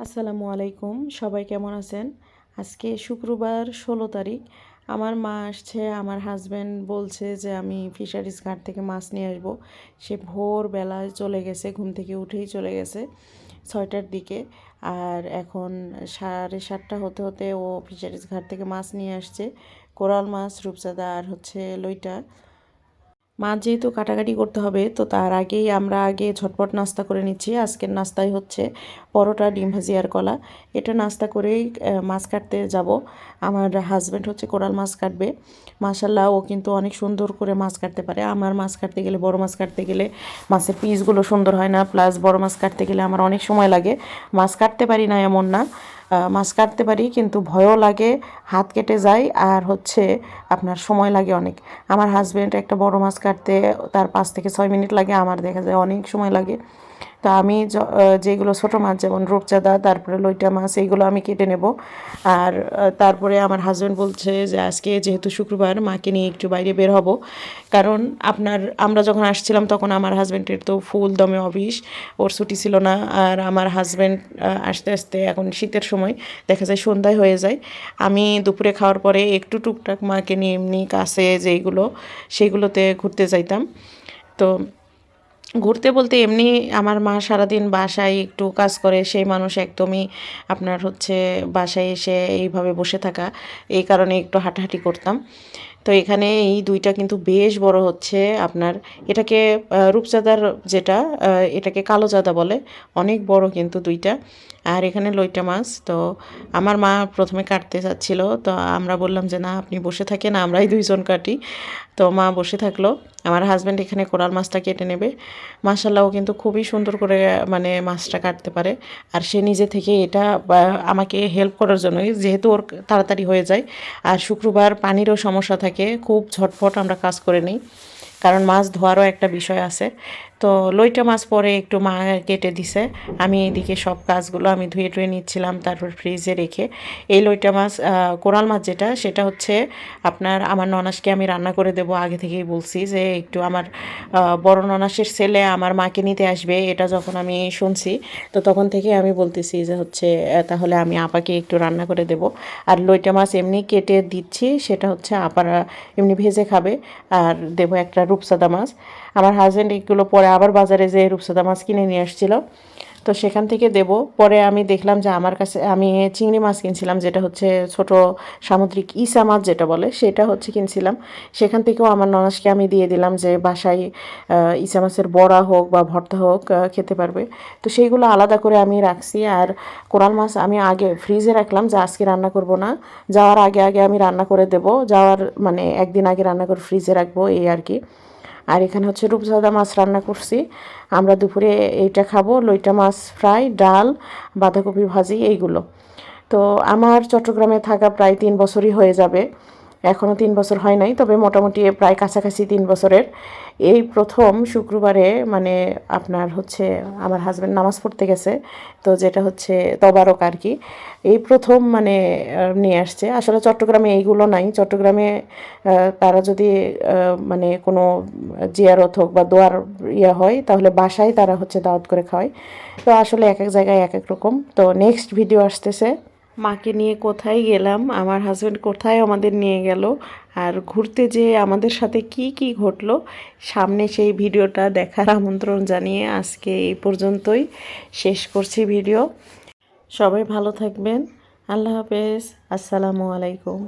আসসালামু আলাইকুম, সবাই কেমন আছেন? আজকে শুক্রবার 16 তারিখ। আমার মা আসছে। আমার হাজব্যান্ড বলছে যে আমি ফিশারিজ ঘাট থেকে মাছ নিয়ে আসবো। সে ভোরবেলায় চলে গেছে, ঘুম থেকে উঠেই চলে গেছে 6টার দিকে। আর এখন 7:30 হতে হতে ও ফিশারিজ ঘাট থেকে মাছ নিয়ে আসছে। কোরাল মাছ, রূপচাঁদা আর হচ্ছে লইটা। মাছ যেহেতু কাটাকাটি করতে হবে, তো তার আগেই আমরা ঝটপট নাস্তা করে নিচ্ছি। আজকের নাস্তায় হচ্ছে পরোটা, ডিম ভাজি আর কলা। এটা নাস্তা করেই মাছ কাটতে যাব। আমার হাজব্যান্ড হচ্ছে কোরাল মাছ কাটবে। মাশাল্লাহ, ও কিন্তু অনেক সুন্দর করে মাছ কাটতে পারে। আমার মাছ কাটতে গেলে, বড় মাছ কাটতে গেলে মাছের পিসগুলো সুন্দর হয় না, প্লাস বড় মাছ কাটতে গেলে আমার অনেক সময় লাগে। মাছ কাটতে পারি না এমন না, মাছ কাটতে পারি, কিন্তু ভয়ও লাগে, হাত কেটে যায় আর হচ্ছে আপনার সময় লাগে অনেক। আমার হাজব্যান্ড একটা বড় মাছ কাটতে তার 5 থেকে 6 মিনিট লাগে, আমার দেখা যায় অনেক সময় লাগে। তো আমি যেগুলো ছোটো মাছ, যেমন রূপচাঁদা, তারপরে লইটা মাছ, এইগুলো আমি কেটে নেব। আর তারপরে আমার হাজব্যান্ড বলছে যে আজকে যেহেতু শুক্রবার, মাকে নিয়ে একটু বাইরে বের হব। কারণ আমরা যখন আসছিলাম তখন আমার হাজব্যান্ডের তো ফুল দমে অফিস, ওর ছুটি ছিল না। আর আমার হাজব্যান্ড আসতে আসতে, এখন শীতের সময়, দেখা যায় সন্ধ্যায় হয়ে যায়। আমি দুপুরে খাওয়ার পরে একটু টুকটাক মাকে নিয়ে এমনি কাছে যেইগুলো, সেগুলোতে ঘুরতে যাইতাম। তো ঘুরতে বলতে এমনি আমার মা সারাদিন বাসায় একটু কাজ করে, সেই মানুষ একদমই আপনার হচ্ছে বাসায় এসে এইভাবে বসে থাকা, এই কারণে একটু হাঁটাহাঁটি করতাম। তো এখানে এই দুইটা কিন্তু বেশ বড় হচ্ছে আপনার। এটাকে রূপচাঁদার যেটা, এটাকে কালো চাঁদা বলে। অনেক বড় কিন্তু দুইটা। আর এখানে লইটা মাছ। তো আমার মা প্রথমে কাটতে চাচ্ছিল, তো আমরা বললাম যে না, আপনি বসে থাকেন, আমরাই দুইজন কাটি। তো মা বসে থাকলো। আমার হাজব্যান্ড এখানে কোরাল মাছটা কেটে নেবে। মাশাআল্লাহ, ও কিন্তু খুবই সুন্দর করে মানে মাছটা কাটতে পারে। আর সে নিজে থেকে এটা আমাকে হেল্প করার জন্যই, যেহেতু ওর তাড়াতাড়ি হয়ে যায়। আর শুক্রবার পানিরও সমস্যা থাকে, খুব ঝটফট আমরা কাজ করে নিই, কারণ মাছ ধোয়ারও একটা বিষয় আছে। তো লইটা মাছ পরে একটু মা কেটে দিছে। আমি এইদিকে সব কাজগুলো আমি ধুয়ে টুয়ে নিচ্ছিলাম, তারপর ফ্রিজে রেখে। এই লইটা মাছ, কোরাল মাছ যেটা, সেটা হচ্ছে আপনার আমার ননাসকে আমি রান্না করে দেবো। আগে থেকেই বলছি যে একটু আমার বড় ননাসের ছেলে আমার মাকে নিতে আসবে, এটা যখন আমি শুনছি, তো তখন থেকে আমি বলতেছি যে হচ্ছে তাহলে আমি আপাকে একটু রান্না করে দেব। আর লইটা মাছ এমনি কেটে দিচ্ছি, সেটা হচ্ছে আপারা এমনি ভেজে খাবে। আর দেবো একটা রূপচাঁদা মাছ। আমার হাজব্যান্ড এগুলো পরে আবার বাজারে যেয়ে রূপচাঁদা মাছ কিনে নিয়ে আসছিল, তো সেখান থেকে দেব। পরে আমি দেখলাম যে আমার কাছে আমি চিংড়ি মাছ কিনছিলাম, যেটা হচ্ছে ছোট সামুদ্রিক ইসা মাছ যেটা বলে, সেটা হচ্ছে কিনছিলাম। সেখান থেকেও আমার ননাসকে আমি দিয়ে দিলাম যে বাসায় ইসা মাছের বড়া হোক বা ভর্তা হোক খেতে পারবে। তো সেইগুলো আলাদা করে আমি রাখছি। আর কোরাল মাছ আমি আগে ফ্রিজে রাখলাম, যে আজকে রান্না করব না, যাওয়ার আগে আগে আমি রান্না করে দেব, যাওয়ার মানে একদিন আগে রান্না করে ফ্রিজে রাখবো, এই আর কি। আর এখানে হচ্ছে রূপচাঁদা মাছ রান্না করছি। আমরা দুপুরে এইটা খাবো, লইটা মাছ ফ্রাই, ডাল, বাঁধাকপি ভাজি, এইগুলো। তো আমার চট্টগ্রামে থাকা প্রায় 3 বছরই হয়ে যাবে। এখনও 3 বছর হয় নাই, তবে মোটামুটি প্রায় কাছাকাছি 3 বছরের। এই প্রথম শুক্রবারে মানে আপনার হচ্ছে আমার হাজব্যান্ড নামাজ পড়তে গেছে, তো যেটা হচ্ছে তবারক আর কি, এই প্রথম মানে নিয়ে আসছে। আসলে চট্টগ্রামে এইগুলো নাই। চট্টগ্রামে তারা যদি মানে কোনো জিয়ারত হোক বা দোয়ার হয়, তাহলে বাসায় তারা হচ্ছে দাওয়াত করে খাওয়ায়। তো আসলে এক এক জায়গায় এক এক রকম। তো নেক্সট ভিডিও আসতেছে, মাকে নিয়ে কোথায় গেলাম, আমার হাজব্যান্ড কোথায় আমাদের নিয়ে গেল, আর ঘুরতে যেয়ে আমাদের সাথে কি কি ঘটলো, সামনে সেই ভিডিওটা দেখার আমন্ত্রণ জানিয়ে আজকে এই পর্যন্তই শেষ করছি ভিডিও। সবাই ভালো থাকবেন। আল্লাহ হাফেজ। আসসালামু আলাইকুম।